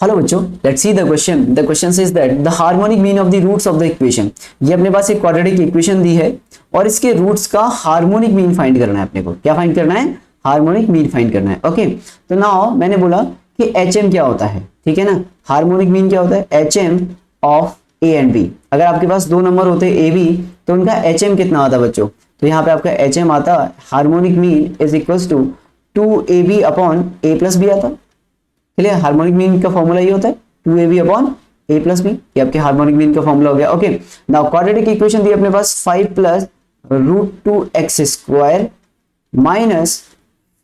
Hello बच्चों, let's see the question. The question says that the harmonic mean of the roots of the equation. ये अपने पास एक quadratic equation दी है और इसके रूट्स का हार्मोनिक मीन फाइंड करना है। अपने को क्या फाइंड करना है? हार्मोनिक मीन फाइंड करना है। ओके, तो नाउ मैंने बोला कि HM क्या होता है, ठीक है ना। हार्मोनिक मीन क्या होता है? HM of A and B। अगर आपके पास दो नंबर होते AB तो उनका HM कितना आता बच्चों? तो यहाँ पे आपका HM आता, harmonic mean is equal to 2AB upon A plus B आता। क्लियर? हार्मोनिक मीन का फॉर्मूला ये होता है 2AB upon A plus B. ये आपके हार्मोनिक मीन का फॉर्मूला हो गया। ओके, नाउ क्वाड्रेटिक इक्वेशन दी अपने पास 5 plus root 2x square minus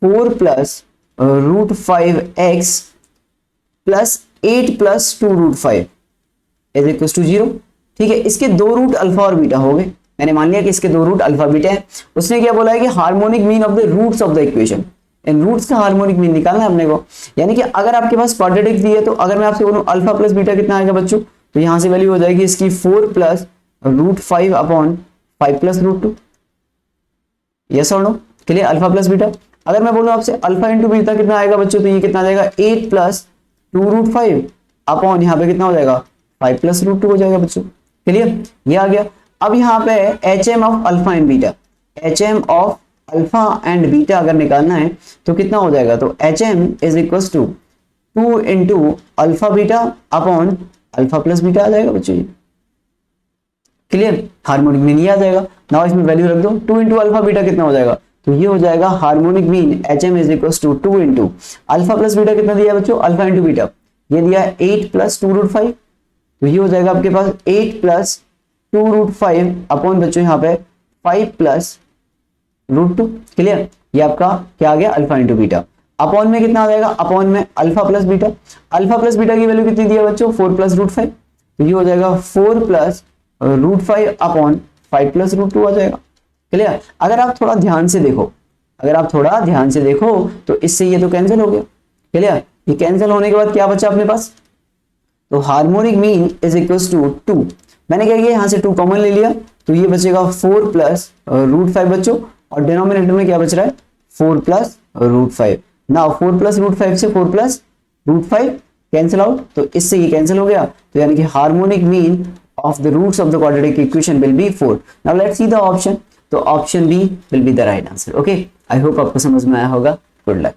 4 plus root 5x plus 8 plus 2 root 5 is equal to 0। ठीक है, इसके दो रूट अल्फा और बीटा हो गए। मैंने मान लिया कि इसके दो रूट अल्फा बीटा है। उसने क्या बोला है कि harmonic mean of the roots of the equation. इन रूट्स का हार्मोनिक मीन निकालना है अपने को। यानी कि अगर आपके पास क्वाड्रेटिक दी है तो अगर मैं आपसे बोलूं अल्फा प्लस बीटा कितना आएगा बच्चों, तो यहां से वैल्यू हो जाएगी इसकी 4 plus root 5 upon 5 plus root 2। Yes और no? Clear? Alpha plus beta. अगर मैं बोलूं आपसे अल्फा इंटू बीटा कितना आएगा बच्चों, तो ये कितना आ जाएगा 8 प्लस 2 रूट 5 अपॉन यहाँ पे कितना हो जाएगा 5 प्लस रूट 2 हो जाएगा बच्चों। क्लियर? ये आ गया। अब यहाँ पे HM of alpha and beta, HM of alpha and beta अगर निकालना है तो कितना हो जाएगा, तो HM is equal to 2 into alpha beta upon alpha plus beta आ जाएगा बच्चों। क्लियर? हार्मोनिक मीन ये आ जाएगा। नाउ इसमें वैल्यू रख दो, 2 इंटू अल्फा बीटा कितना हो जाएगा, तो ये हो जाएगा harmonic mean HM is equal to 2 into alpha plus beta कितना दिया बच्चों, अल्फा इंटू बीटा ये दिया 8 प्लस 2 रूट 5, तो ये हो जाएगा आपके पास 8 प्लस 2 रूट 5 अपॉन बच्चों यहाँ पे 5 प्लस रूट 2। क्लियर? ये आपका क्या आ गया, अल्फा इंटू बीटा। अपॉन में कितना आ जाएगा, अपॉन में alpha plus beta. Alpha plus beta की वैल्यू कितनी दी है बच्चों, 4 प्लस रूट 5, तो ये हो जाएगा 4 plus root 5 upon 5 plus root 2 आ जाएगा। क्लियर? अगर आप थोड़ा ध्यान से देखो, अगर आप थोड़ा ध्यान से देखो तो इससे ये तो कैंसिल हो गया। क्लियर? ये कैंसिल होने के बाद क्या बचा अपने पास, तो harmonic mean is equal to 2। मैंने क्या किया, यहाँ से 2 कॉमन ले लिया तो ये बचेगा 4 प्लस रूट 5 बच्चों, और डिनोमिनेटर में क्या बच रहा है 4 plus root 5। Now 4 plus root 5 से 4 प्लस रूट 5 कैंसिल आउट, तो इससे ये कैंसिल हो गया। तो यानी कि harmonic mean of the roots of the quadratic equation will be 4। Now let's see the option. तो option B will be the right answer. Okay, I hope आपको समझ में आया होगा। Good luck.